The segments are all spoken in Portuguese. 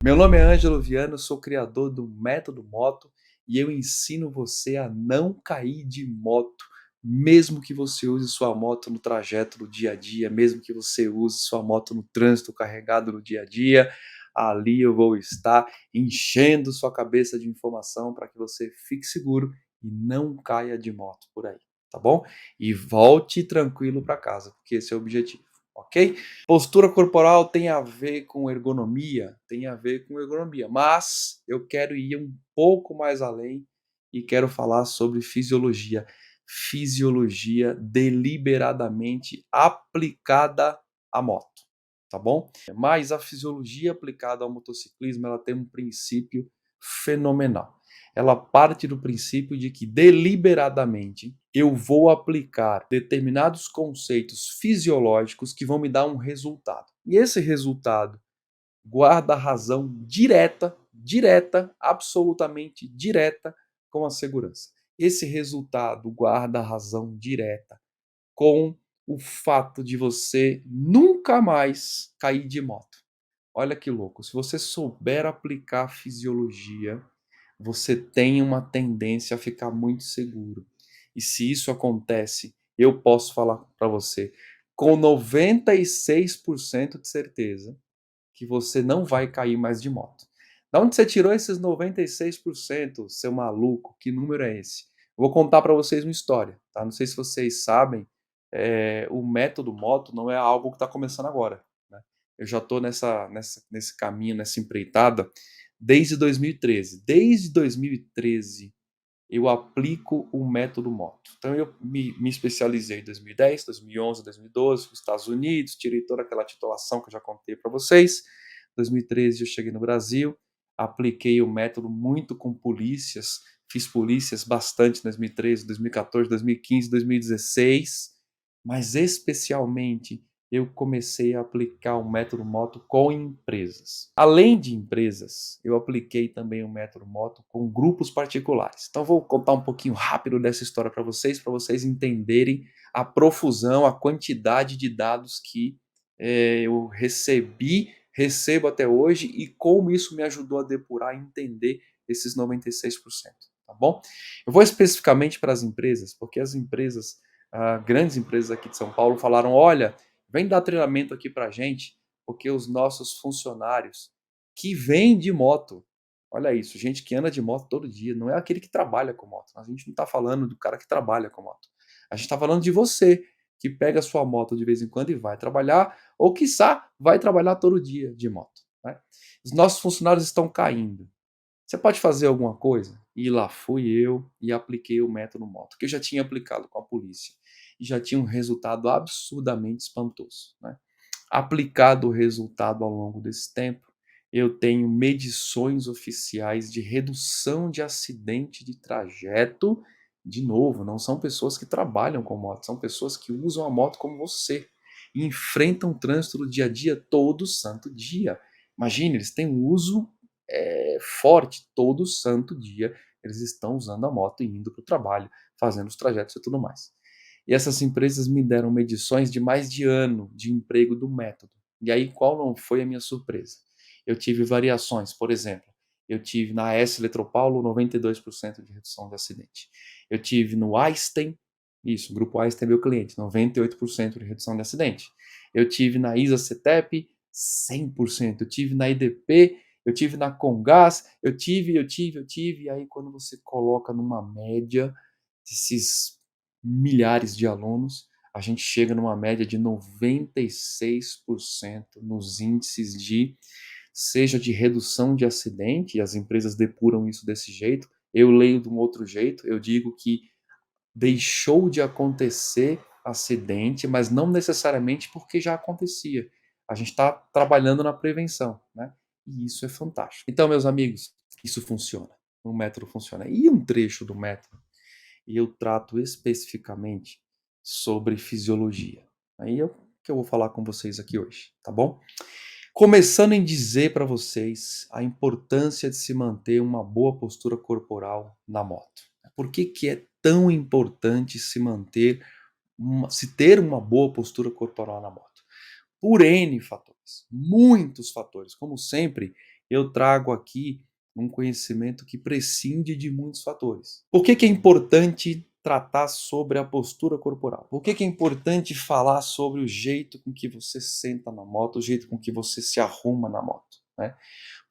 Meu nome é Ângelo Viana, sou criador do Método Moto e eu ensino você a não cair de moto, mesmo que você use sua moto no trajeto do dia a dia, mesmo que você use sua moto no trânsito carregado no dia a dia. Ali eu vou estar enchendo sua cabeça de informação para que você fique seguro e não caia de moto por aí, tá bom? E volte tranquilo para casa, porque esse é o objetivo, ok? Postura corporal tem a ver com ergonomia? Tem a ver com ergonomia, mas eu quero ir um pouco mais além e quero falar sobre fisiologia. Fisiologia deliberadamente aplicada à moto, tá bom? Mas a fisiologia aplicada ao motociclismo, ela tem um princípio fenomenal. Ela parte do princípio de que deliberadamente eu vou aplicar determinados conceitos fisiológicos que vão me dar um resultado. E esse resultado guarda razão direta, absolutamente direta com a segurança. Esse resultado guarda razão direta com o fato de você nunca mais cair de moto. Olha que louco, se você souber aplicar fisiologia, você tem uma tendência a ficar muito seguro. E se isso acontece, eu posso falar para você com 96% de certeza que você não vai cair mais de moto. Da onde você tirou esses 96%, seu maluco? Que número é esse? Vou contar para vocês uma história, tá? Não sei se vocês sabem, o método moto não é algo que está começando agora, né? Eu já estou nesse caminho, nessa empreitada, desde 2013. Desde 2013 eu aplico o método moto. Então eu me especializei em 2010, 2011, 2012, nos Estados Unidos, tirei toda aquela titulação que eu já contei para vocês. 2013 eu cheguei no Brasil, apliquei o método muito com polícias, fiz polícias bastante em 2013, 2014, 2015, 2016, mas especialmente eu comecei a aplicar o método moto com empresas. Além de empresas, eu apliquei também o método moto com grupos particulares. Então vou contar um pouquinho rápido dessa história para vocês entenderem a profusão, a quantidade de dados que eu recebo até hoje e como isso me ajudou a depurar e entender esses 96%, tá bom? Eu vou especificamente para as empresas, porque as empresas, grandes empresas aqui de São Paulo, falaram: olha, vem dar treinamento aqui para a gente, porque os nossos funcionários que vêm de moto, olha isso, gente que anda de moto todo dia, não é aquele que trabalha com moto. A gente não está falando do cara que trabalha com moto. A gente está falando de você, que pega a sua moto de vez em quando e vai trabalhar, ou quiçá vai trabalhar todo dia de moto, né? Os nossos funcionários estão caindo. Você pode fazer alguma coisa? E lá fui eu e apliquei o método moto, que eu já tinha aplicado com a polícia e já tinha um resultado absurdamente espantoso, né? Aplicado o resultado ao longo desse tempo, eu tenho medições oficiais de redução de acidente de trajeto. De novo, não são pessoas que trabalham com moto, são pessoas que usam a moto como você e enfrentam o trânsito do dia a dia todo santo dia. Imagine, eles têm um uso forte todo santo dia. Eles estão usando a moto e indo para o trabalho, fazendo os trajetos e tudo mais. E essas empresas me deram medições de mais de ano de emprego do método. E aí, qual não foi a minha surpresa? Eu tive variações, por exemplo, eu tive na S Eletropaulo 92% de redução de acidente. Eu tive no Einstein, isso, o grupo Einstein é meu cliente, 98% de redução de acidente. Eu tive na ISA-CETEP, 100%. Eu tive na IDP, eu tive na Comgás, eu tive, e aí quando você coloca numa média desses milhares de alunos, a gente chega numa média de 96% nos índices de, seja de redução de acidente, e as empresas depuram isso desse jeito, eu leio de um outro jeito, eu digo que deixou de acontecer acidente, mas não necessariamente porque já acontecia. A gente está trabalhando na prevenção, né? E isso é fantástico. Então, meus amigos, isso funciona. O método funciona. E um trecho do método e eu trato especificamente sobre fisiologia. Aí é o que eu vou falar com vocês aqui hoje, tá bom? Começando em dizer para vocês a importância de se manter uma boa postura corporal na moto. Por que que é tão importante se ter uma boa postura corporal na moto? Por N fatores, muitos fatores. Como sempre, eu trago aqui um conhecimento que prescinde de muitos fatores. Por que que é importante tratar sobre a postura corporal? Por que que é importante falar sobre o jeito com que você senta na moto, o jeito com que você se arruma na moto, né?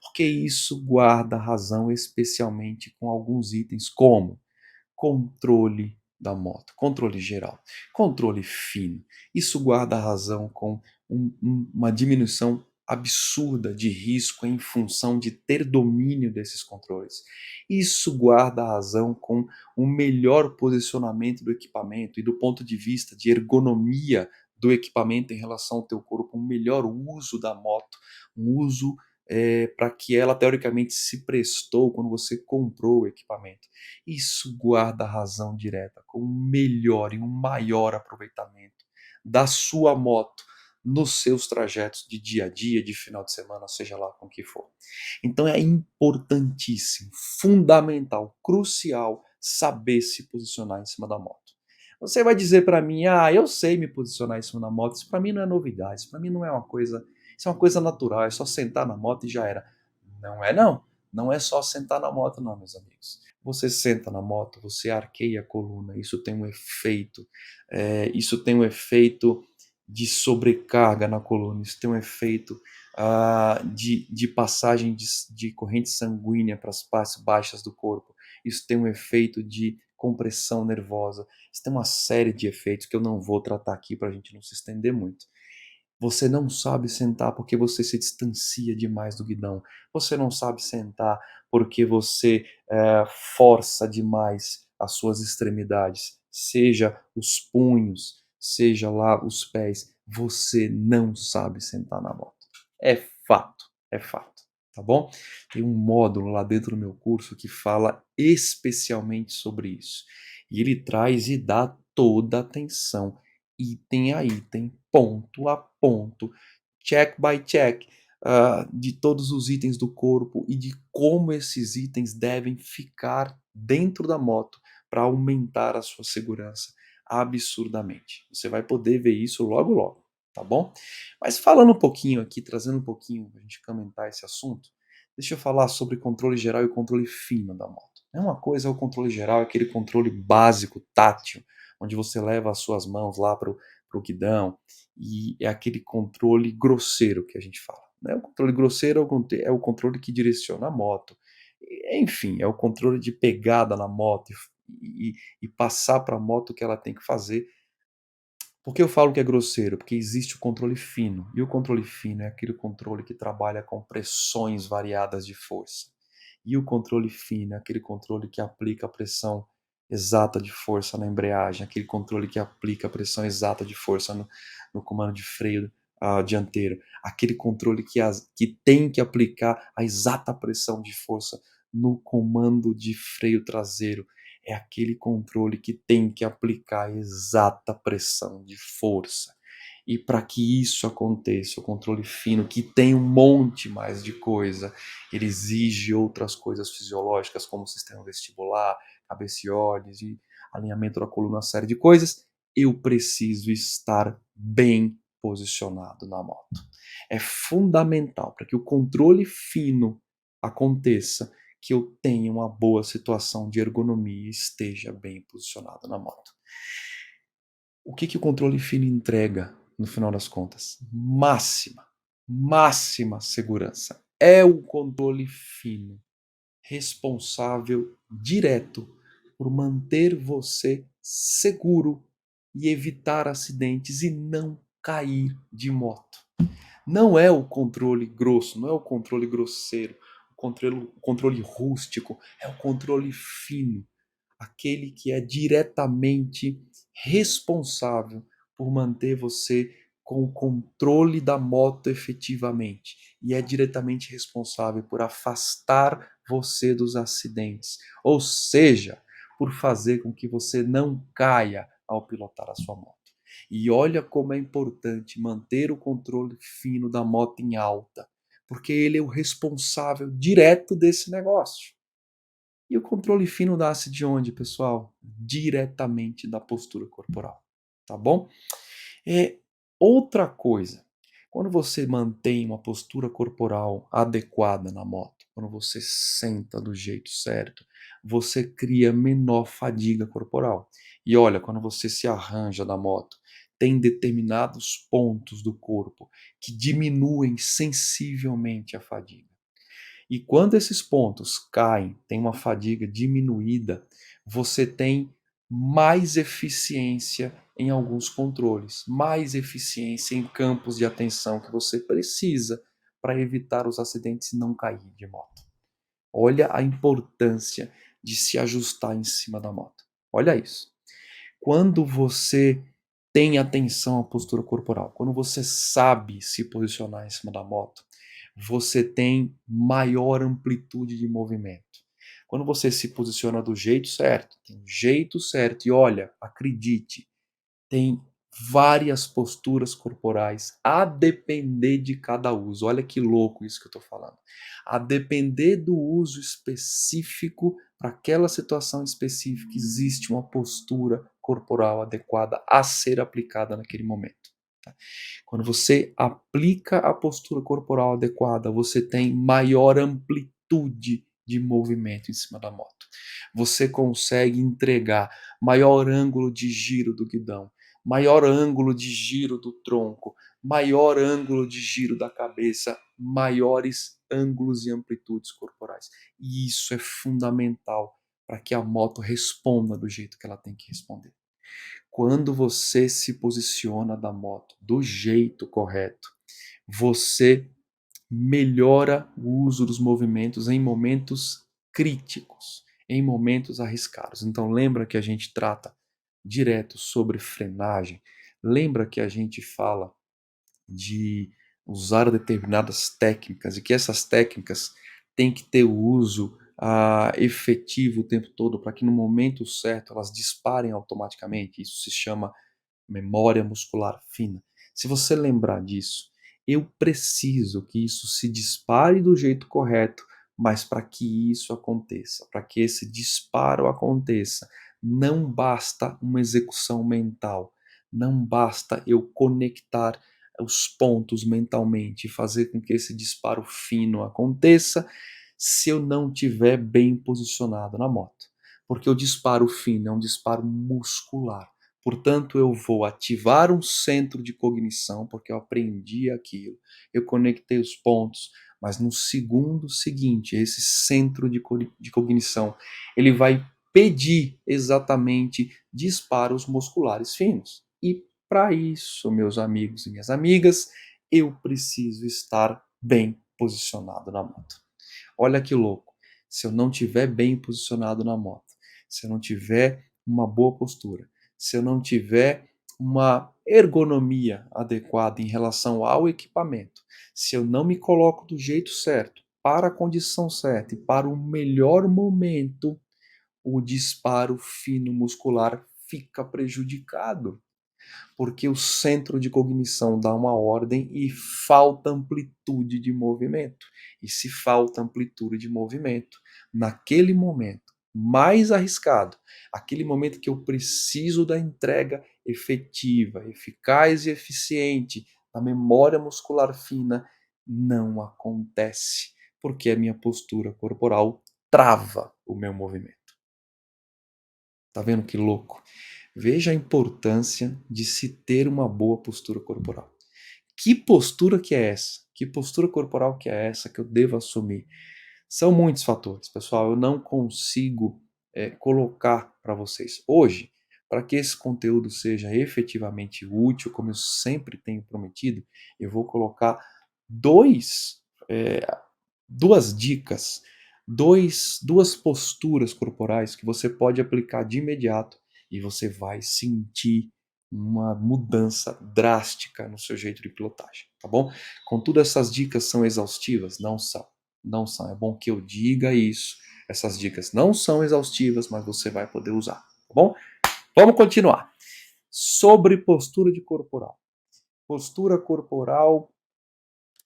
Porque isso guarda razão especialmente com alguns itens como controle da moto, controle geral, controle fino. Isso guarda a razão com uma diminuição absurda de risco em função de ter domínio desses controles. Isso guarda a razão com um melhor posicionamento do equipamento e do ponto de vista de ergonomia do equipamento em relação ao teu corpo, um melhor uso da moto, um uso para que ela teoricamente se prestou quando você comprou o equipamento. Isso guarda razão direta com um melhor e um maior aproveitamento da sua moto nos seus trajetos de dia a dia, de final de semana, seja lá com o que for. Então é importantíssimo, fundamental, crucial saber se posicionar em cima da moto. Você vai dizer para mim: "Ah, eu sei me posicionar em cima da moto". Isso para mim não é novidade, isso para mim não é uma coisa, isso é uma coisa natural, é só sentar na moto e já era. Não é não. Não é só sentar na moto não, meus amigos. Você senta na moto, você arqueia a coluna, isso tem um efeito, isso tem um efeito de sobrecarga na coluna, isso tem um efeito de passagem de corrente sanguínea para as partes baixas do corpo, isso tem um efeito de compressão nervosa, isso tem uma série de efeitos que eu não vou tratar aqui para a gente não se estender muito. Você não sabe sentar porque você se distancia demais do guidão. Você não sabe sentar porque você força demais as suas extremidades, seja os punhos, seja lá os pés. Você não sabe sentar na moto. É fato, é fato, tá bom? Tem um módulo lá dentro do meu curso que fala especialmente sobre isso. E ele traz e dá toda a atenção item a item, ponto a ponto, check by check, de todos os itens do corpo e de como esses itens devem ficar dentro da moto para aumentar a sua segurança absurdamente. Você vai poder ver isso logo logo, tá bom? Mas falando um pouquinho aqui, trazendo um pouquinho para a gente comentar esse assunto, deixa eu falar sobre controle geral e controle fino da moto. É uma coisa é o controle geral, aquele controle básico, tátil, onde você leva as suas mãos lá para o guidão, e é aquele controle grosseiro que a gente fala, né? O controle grosseiro é o controle que direciona a moto, enfim, é o controle de pegada na moto e passar para a moto o que ela tem que fazer. Por que eu falo que é grosseiro? Porque existe o controle fino, e o controle fino é aquele controle que trabalha com pressões variadas de força. E o controle fino é aquele controle que aplica a pressão exata de força na embreagem, aquele controle que aplica a pressão exata de força no comando de freio dianteiro, aquele controle que tem que aplicar a exata pressão de força no comando de freio traseiro, é aquele controle que tem que aplicar a exata pressão de força. E para que isso aconteça, o controle fino, que tem um monte mais de coisa, ele exige outras coisas fisiológicas, como o sistema vestibular, cabeceoles e alinhamento da coluna, uma série de coisas. Eu preciso estar bem posicionado na moto. É fundamental para que o controle fino aconteça, que eu tenha uma boa situação de ergonomia e esteja bem posicionado na moto. O que que o controle fino entrega, no final das contas? Máxima segurança. É o controle fino responsável direto por manter você seguro e evitar acidentes e não cair de moto. Não é o controle grosso, não é o controle grosseiro, o controle rústico, é o controle fino, aquele que é diretamente responsável por manter você com o controle da moto efetivamente e é diretamente responsável por afastar você dos acidentes, ou seja, por fazer com que você não caia ao pilotar a sua moto. E olha como é importante manter o controle fino da moto em alta, porque ele é o responsável direto desse negócio. E o controle fino nasce de onde, pessoal? Diretamente da postura corporal, tá bom? É outra coisa. Quando você mantém uma postura corporal adequada na moto, quando você senta do jeito certo, você cria menor fadiga corporal. E olha, quando você se arranja na moto, tem determinados pontos do corpo que diminuem sensivelmente a fadiga. E quando esses pontos caem, tem uma fadiga diminuída, você tem mais eficiência em alguns controles, mais eficiência em campos de atenção que você precisa para evitar os acidentes e não cair de moto. Olha a importância de se ajustar em cima da moto. Olha isso. Quando você tem atenção à postura corporal, quando você sabe se posicionar em cima da moto, você tem maior amplitude de movimento. Quando você se posiciona do jeito certo, tem um jeito certo, e olha, acredite, tem várias posturas corporais a depender de cada uso. Olha que louco isso que eu estou falando. A depender do uso específico, para aquela situação específica, existe uma postura corporal adequada a ser aplicada naquele momento. Tá? Quando você aplica a postura corporal adequada, você tem maior amplitude de movimento em cima da moto. Você consegue entregar maior ângulo de giro do guidão, maior ângulo de giro do tronco, maior ângulo de giro da cabeça, maiores ângulos e amplitudes corporais. E isso é fundamental para que a moto responda do jeito que ela tem que responder. Quando você se posiciona da moto do jeito correto, você melhora o uso dos movimentos em momentos críticos, em momentos arriscados. Então lembra que a gente trata direto sobre frenagem, lembra que a gente fala de usar determinadas técnicas e que essas técnicas têm que ter o uso efetivo o tempo todo para que no momento certo elas disparem automaticamente. Isso se chama memória muscular fina. Se você lembrar disso, eu preciso que isso se dispare do jeito correto, mas para que isso aconteça, para que esse disparo aconteça, não basta uma execução mental, não basta eu conectar os pontos mentalmente e fazer com que esse disparo fino aconteça se eu não tiver bem posicionado na moto. Porque o disparo fino é um disparo muscular. Portanto, eu vou ativar um centro de cognição, porque eu aprendi aquilo, eu conectei os pontos, mas no segundo seguinte, esse centro de cognição, ele vai pedir exatamente disparos musculares finos. E para isso, meus amigos e minhas amigas, eu preciso estar bem posicionado na moto. Olha que louco, se eu não tiver bem posicionado na moto, se eu não tiver uma boa postura, se eu não tiver uma ergonomia adequada em relação ao equipamento, se eu não me coloco do jeito certo, para a condição certa e para o melhor momento, o disparo fino muscular fica prejudicado, porque o centro de cognição dá uma ordem e falta amplitude de movimento. E se falta amplitude de movimento, naquele momento mais arriscado, aquele momento que eu preciso da entrega efetiva, eficaz e eficiente da memória muscular fina, não acontece, porque a minha postura corporal trava o meu movimento. Tá vendo que louco? Veja a importância de se ter uma boa postura corporal. Que postura que é essa? Que postura corporal que é essa que eu devo assumir? São muitos fatores, pessoal. Eu não consigo colocar para vocês. Hoje, para que esse conteúdo seja efetivamente útil, como eu sempre tenho prometido, eu vou colocar dois, é, duas dicas, duas posturas corporais que você pode aplicar de imediato e você vai sentir uma mudança drástica no seu jeito de pilotagem, tá bom? Contudo, essas dicas são exaustivas? Não são. Não são. É bom que eu diga isso. Essas dicas não são exaustivas, mas você vai poder usar, tá bom? Vamos continuar. Sobre postura de corporal. Postura corporal,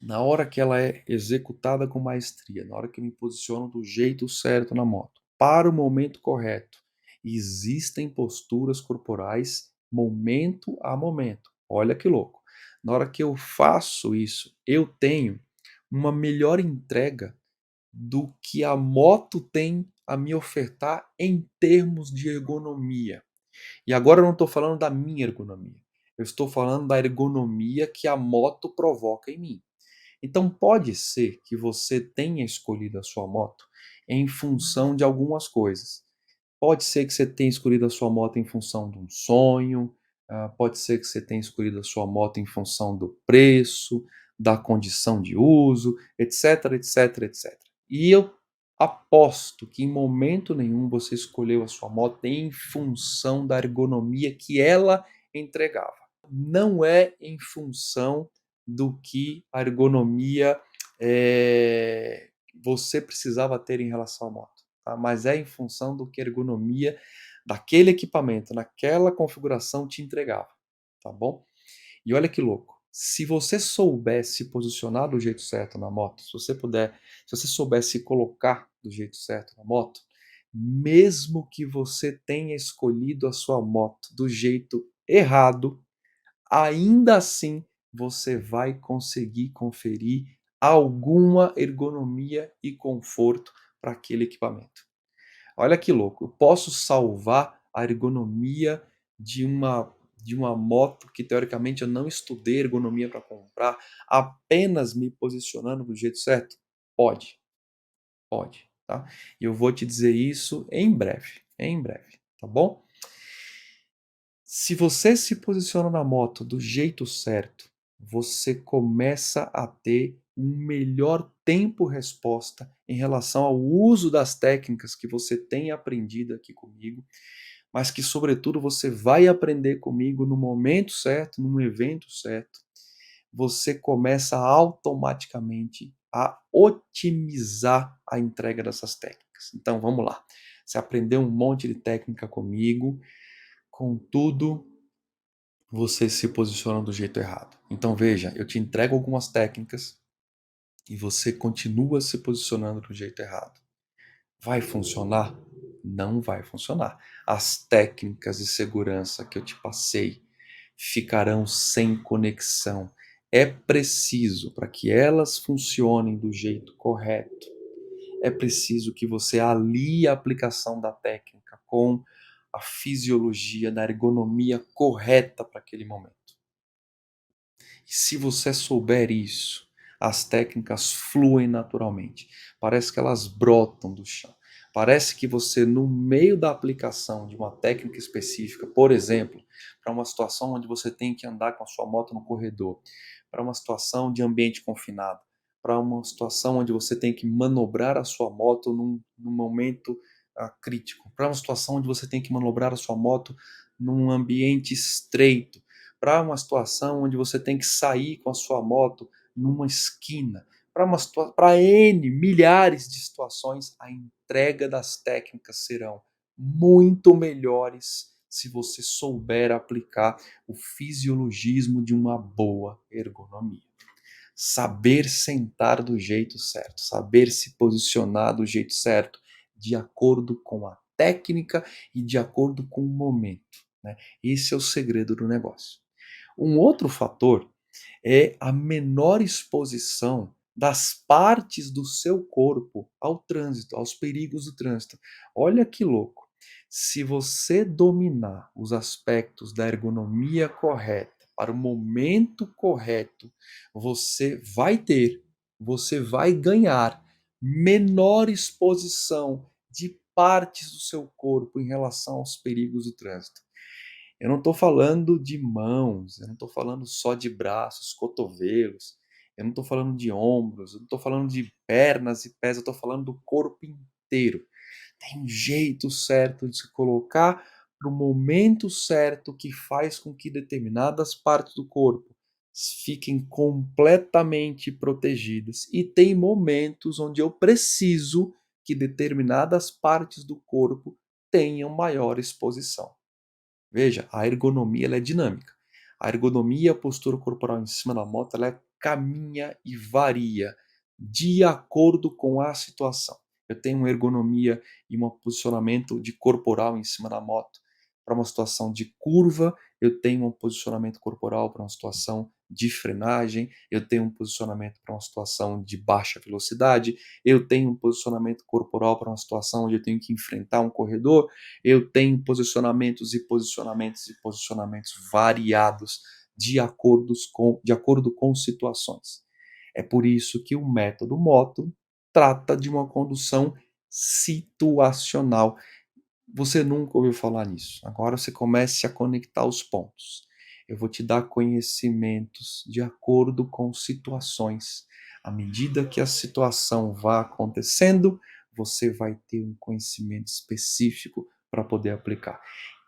na hora que ela é executada com maestria, na hora que eu me posiciono do jeito certo na moto, para o momento correto, existem posturas corporais momento a momento. Olha que louco. Na hora que eu faço isso, eu tenho uma melhor entrega do que a moto tem a me ofertar em termos de ergonomia. E agora eu não estou falando da minha ergonomia, eu estou falando da ergonomia que a moto provoca em mim. Então pode ser que você tenha escolhido a sua moto em função de algumas coisas. Pode ser que você tenha escolhido a sua moto em função de um sonho, pode ser que você tenha escolhido a sua moto em função do preço, da condição de uso, etc, etc, etc. E eu aposto que em momento nenhum você escolheu a sua moto em função da ergonomia que ela entregava. Não é em função do que a ergonomia você precisava ter em relação à moto, tá? Mas é em função do que a ergonomia daquele equipamento, naquela configuração te entregava, tá bom? E olha que louco, se você soubesse se posicionar do jeito certo na moto, se você soubesse se colocar do jeito certo na moto, mesmo que você tenha escolhido a sua moto do jeito errado, ainda assim você vai conseguir conferir alguma ergonomia e conforto para aquele equipamento. Olha que louco, eu posso salvar a ergonomia de uma moto que teoricamente eu não estudei ergonomia para comprar, apenas me posicionando do jeito certo? Pode, pode, tá? E eu vou te dizer isso em breve, tá bom? Se você se posiciona na moto do jeito certo, você começa a ter um melhor tempo-resposta em relação ao uso das técnicas que você tem aprendido aqui comigo, mas que, sobretudo, você vai aprender comigo no momento certo, num evento certo. Você começa automaticamente a otimizar a entrega dessas técnicas. Então, vamos lá. Você aprendeu um monte de técnica comigo, contudo, você se posiciona do jeito errado. Então veja, eu te entrego algumas técnicas e você continua se posicionando do jeito errado. Vai funcionar? Não vai funcionar. As técnicas de segurança que eu te passei ficarão sem conexão. É preciso, para que elas funcionem do jeito correto, é preciso que você alie a aplicação da técnica com a fisiologia da ergonomia correta para aquele momento. E se você souber isso, as técnicas fluem naturalmente. Parece que elas brotam do chão. Parece que você, no meio da aplicação de uma técnica específica, por exemplo, para uma situação onde você tem que andar com a sua moto no corredor, para uma situação de ambiente confinado, para uma situação onde você tem que manobrar a sua moto num momento crítico, para uma situação onde você tem que manobrar a sua moto num ambiente estreito, para uma situação onde você tem que sair com a sua moto numa esquina, para N milhares de situações, a entrega das técnicas serão muito melhores se você souber aplicar o fisiologismo de uma boa ergonomia. Saber sentar do jeito certo, saber se posicionar do jeito certo, de acordo com a técnica e de acordo com o momento, né? Esse é o segredo do negócio. Um outro fator é a menor exposição das partes do seu corpo ao trânsito, aos perigos do trânsito. Olha que louco. Se você dominar os aspectos da ergonomia correta para o momento correto, você vai ganhar menor exposição de partes do seu corpo em relação aos perigos do trânsito. Eu não estou falando de mãos, eu não estou falando só de braços, cotovelos, eu não estou falando de ombros, eu não estou falando de pernas e pés, eu estou falando do corpo inteiro. Tem um jeito certo de se colocar para o momento certo que faz com que determinadas partes do corpo fiquem completamente protegidas. E tem momentos onde eu preciso que determinadas partes do corpo tenham maior exposição. Veja, a ergonomia ela é dinâmica. A ergonomia, a postura corporal em cima da moto, ela caminha e varia de acordo com a situação. Eu tenho uma ergonomia e um posicionamento de corporal em cima da moto para uma situação de curva, eu tenho um posicionamento corporal para uma situação de frenagem, eu tenho um posicionamento para uma situação de baixa velocidade, eu tenho um posicionamento corporal para uma situação onde eu tenho que enfrentar um corredor, eu tenho posicionamentos e posicionamentos e posicionamentos variados de acordo com situações. É por isso que o método Moto trata de uma condução situacional. Você nunca ouviu falar nisso. Agora você comece a conectar os pontos. Eu vou te dar conhecimentos de acordo com situações. À medida que a situação vá acontecendo, você vai ter um conhecimento específico para poder aplicar.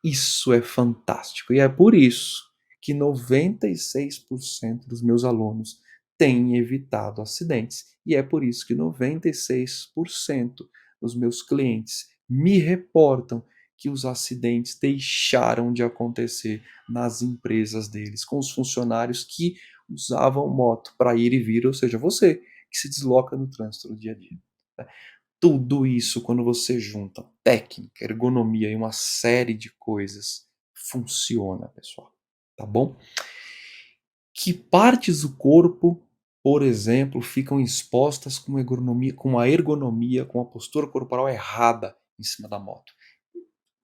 Isso é fantástico. E é por isso que 96% dos meus alunos têm evitado acidentes. E é por isso que 96% dos meus clientes me reportam que os acidentes deixaram de acontecer nas empresas deles, com os funcionários que usavam moto para ir e vir, ou seja, você que se desloca no trânsito do dia a dia. Né? Tudo isso, quando você junta técnica, ergonomia e uma série de coisas, funciona, pessoal. Tá bom? Que partes do corpo, por exemplo, ficam expostas com a postura corporal errada em cima da moto?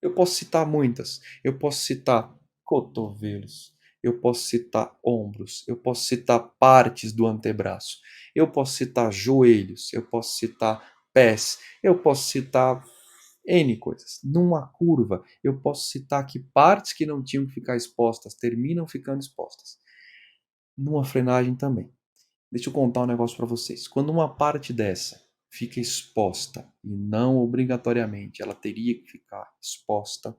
Eu posso citar muitas. Eu posso citar cotovelos, eu posso citar ombros, eu posso citar partes do antebraço, eu posso citar joelhos, eu posso citar pés, eu posso citar N coisas. Numa curva, eu posso citar que partes que não tinham que ficar expostas terminam ficando expostas. Numa frenagem também. Deixa eu contar um negócio para vocês. Quando uma parte dessa fica exposta, e não obrigatoriamente ela teria que ficar exposta,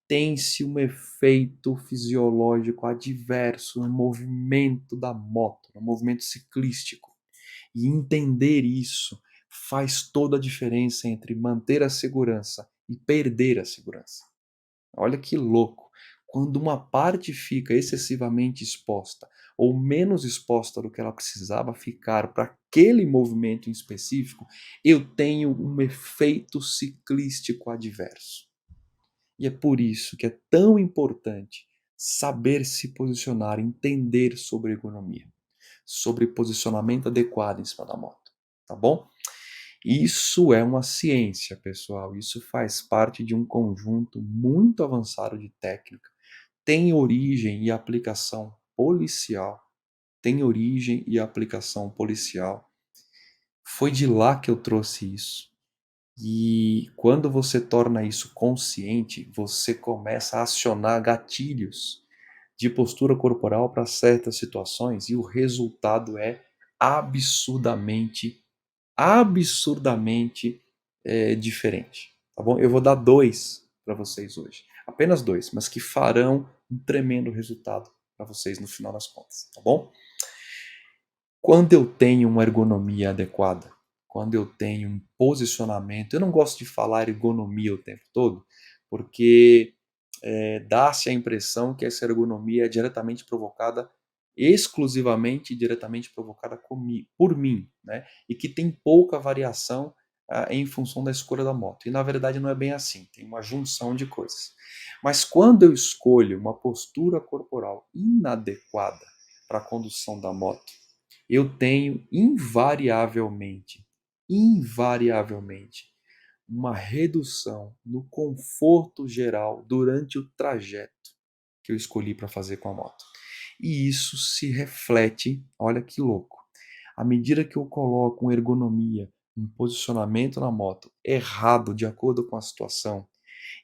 tem-se um efeito fisiológico adverso no movimento da moto, no movimento ciclístico. E entender isso faz toda a diferença entre manter a segurança e perder a segurança. Olha que louco. Quando uma parte fica excessivamente exposta ou menos exposta do que ela precisava ficar para aquele movimento em específico, eu tenho um efeito ciclístico adverso. E é por isso que é tão importante saber se posicionar, entender sobre ergonomia, sobre posicionamento adequado em cima da moto, tá bom? Isso é uma ciência, pessoal. Isso faz parte de um conjunto muito avançado de técnica. Tem origem e aplicação policial. Tem origem e aplicação policial. Foi de lá que eu trouxe isso. E quando você torna isso consciente, você começa a acionar gatilhos de postura corporal para certas situações e o resultado é absurdamente absurdamente diferente, tá bom? Eu vou dar dois para vocês hoje, apenas dois, mas que farão um tremendo resultado para vocês no final das contas, tá bom? Quando eu tenho uma ergonomia adequada, quando eu tenho um posicionamento, eu não gosto de falar ergonomia o tempo todo, porque dá-se a impressão que essa ergonomia é diretamente provocada, exclusivamente e diretamente provocada por mim, né? E que tem pouca variação em função da escolha da moto. E na verdade não é bem assim, tem uma junção de coisas. Mas quando eu escolho uma postura corporal inadequada para a condução da moto, eu tenho invariavelmente, uma redução no conforto geral durante o trajeto que eu escolhi para fazer com a moto. E isso se reflete, olha que louco, à medida que eu coloco uma ergonomia, um posicionamento na moto errado de acordo com a situação,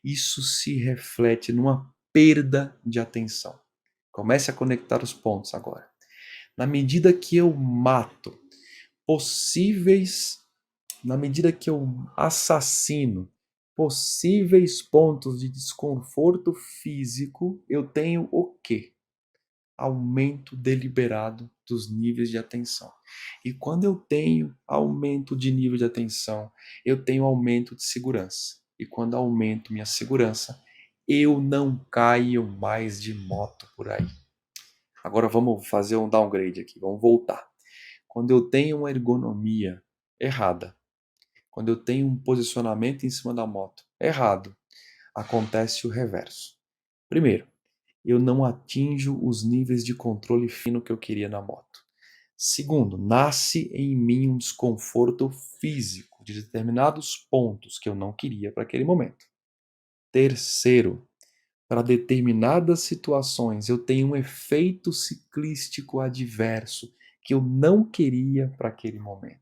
isso se reflete numa perda de atenção. Comece a conectar os pontos agora. Na medida que eu mato possíveis na medida que eu assassino possíveis pontos de desconforto físico, eu tenho o quê? Aumento deliberado dos níveis de atenção. E quando eu tenho aumento de nível de atenção, eu tenho aumento de segurança. E quando aumento minha segurança, eu não caio mais de moto por aí. Agora vamos fazer um downgrade aqui, vamos voltar. Quando eu tenho uma ergonomia errada, quando eu tenho um posicionamento em cima da moto errado, acontece o reverso. Primeiro, eu não atinjo os níveis de controle fino que eu queria na moto. Segundo, nasce em mim um desconforto físico de determinados pontos que eu não queria para aquele momento. Terceiro, para determinadas situações eu tenho um efeito ciclístico adverso que eu não queria para aquele momento.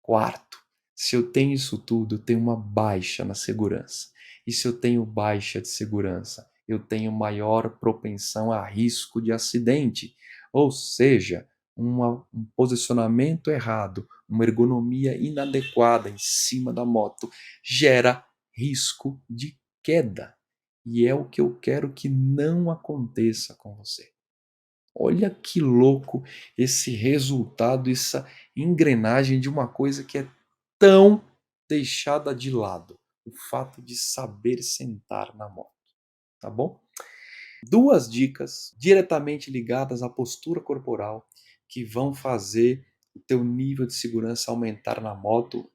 Quarto, se eu tenho isso tudo, eu tenho uma baixa na segurança. E se eu tenho baixa de segurança, eu tenho maior propensão a risco de acidente. Ou seja, um posicionamento errado, uma ergonomia inadequada em cima da moto gera risco de queda. E é o que eu quero que não aconteça com você. Olha que louco esse resultado, essa engrenagem de uma coisa que é tão deixada de lado, o fato de saber sentar na moto, tá bom? Duas dicas diretamente ligadas à postura corporal que vão fazer o teu nível de segurança aumentar na moto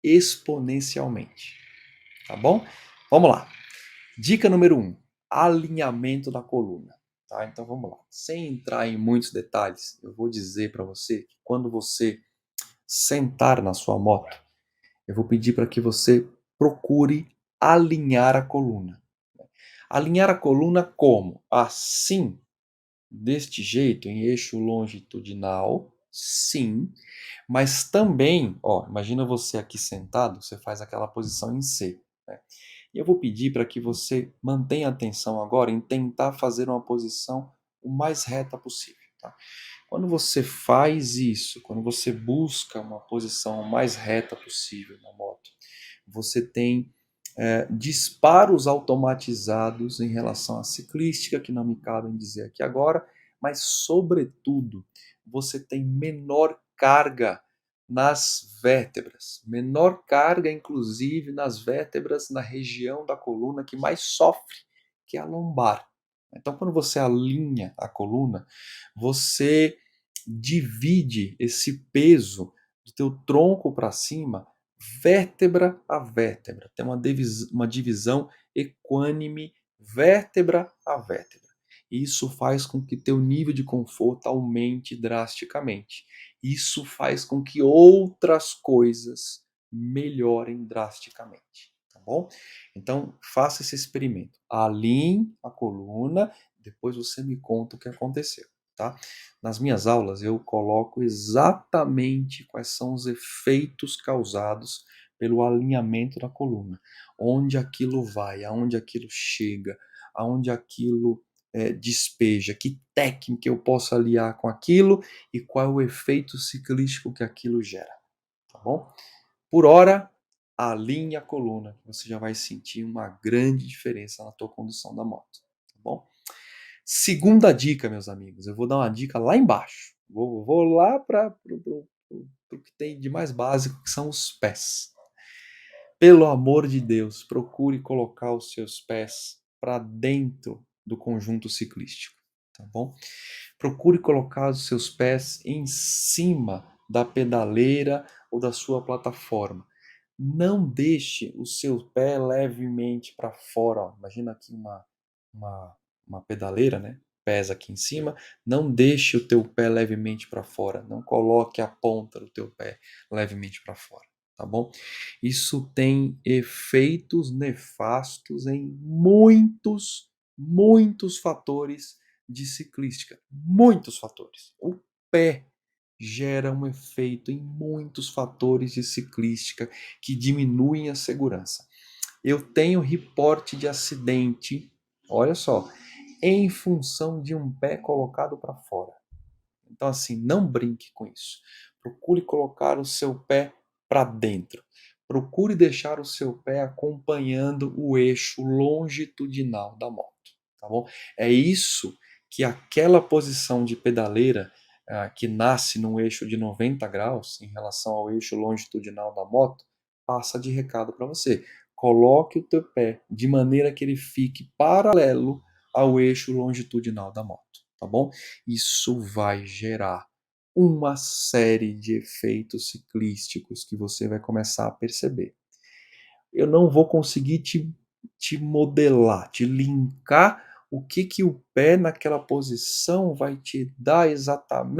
exponencialmente, tá bom? Vamos lá. Dica número 1, alinhamento da coluna. Tá? Então vamos lá. Sem entrar em muitos detalhes, eu vou dizer para você que quando você sentar na sua moto, eu vou pedir para que você procure alinhar a coluna. Alinhar a coluna como? Assim, deste jeito, em eixo longitudinal, sim, mas também, ó, imagina você aqui sentado, você faz aquela posição em C, né? E eu vou pedir para que você mantenha atenção agora em tentar fazer uma posição o mais reta possível, tá? Quando você faz isso, quando você busca uma posição o mais reta possível na moto, você tem disparos automatizados em relação à ciclística, que não me cabe em dizer aqui agora, mas, sobretudo, você tem menor carga nas vértebras, menor carga, inclusive, nas vértebras na região da coluna que mais sofre, que é a lombar. Então, quando você alinha a coluna, você divide esse peso do teu tronco para cima, vértebra a vértebra. Tem uma divisão equânime, vértebra a vértebra. Isso faz com que teu nível de conforto aumente drasticamente. Isso faz com que outras coisas melhorem drasticamente, tá bom? Então, faça esse experimento. Alinhe a coluna, depois você me conta o que aconteceu, tá? Nas minhas aulas eu coloco exatamente quais são os efeitos causados pelo alinhamento da coluna, onde aquilo vai, aonde aquilo chega, aonde aquilo despeja, que técnica eu posso aliar com aquilo e qual é o efeito ciclístico que aquilo gera, tá bom? Por hora, alinhe a coluna, que você já vai sentir uma grande diferença na tua condução da moto, tá bom? Segunda dica, meus amigos, eu vou dar uma dica lá embaixo. Vou lá para o que tem de mais básico, que são os pés. Pelo amor de Deus, procure colocar os seus pés para dentro do conjunto ciclístico, tá bom? Procure colocar os seus pés em cima da pedaleira ou da sua plataforma. Não deixe o seu pé levemente para fora. Ó. Imagina aqui uma, uma pedaleira, né? Pés aqui em cima. Não deixe o teu pé levemente para fora. Não coloque a ponta do teu pé levemente para fora, tá bom? Isso tem efeitos nefastos em muitos fatores de ciclística. Muitos fatores. O pé gera um efeito em muitos fatores de ciclística que diminuem a segurança. Eu tenho reporte de acidente, olha só, em função de um pé colocado para fora. Então, assim, não brinque com isso. Procure colocar o seu pé para dentro. Procure deixar o seu pé acompanhando o eixo longitudinal da moto, tá bom? É isso que aquela posição de pedaleira que nasce num eixo de 90 graus em relação ao eixo longitudinal da moto passa de recado para você. Coloque o teu pé de maneira que ele fique paralelo ao eixo longitudinal da moto, tá bom? Isso vai gerar uma série de efeitos ciclísticos que você vai começar a perceber. Eu não vou conseguir te modelar, te linkar o que que o pé naquela posição vai te dar exatamente.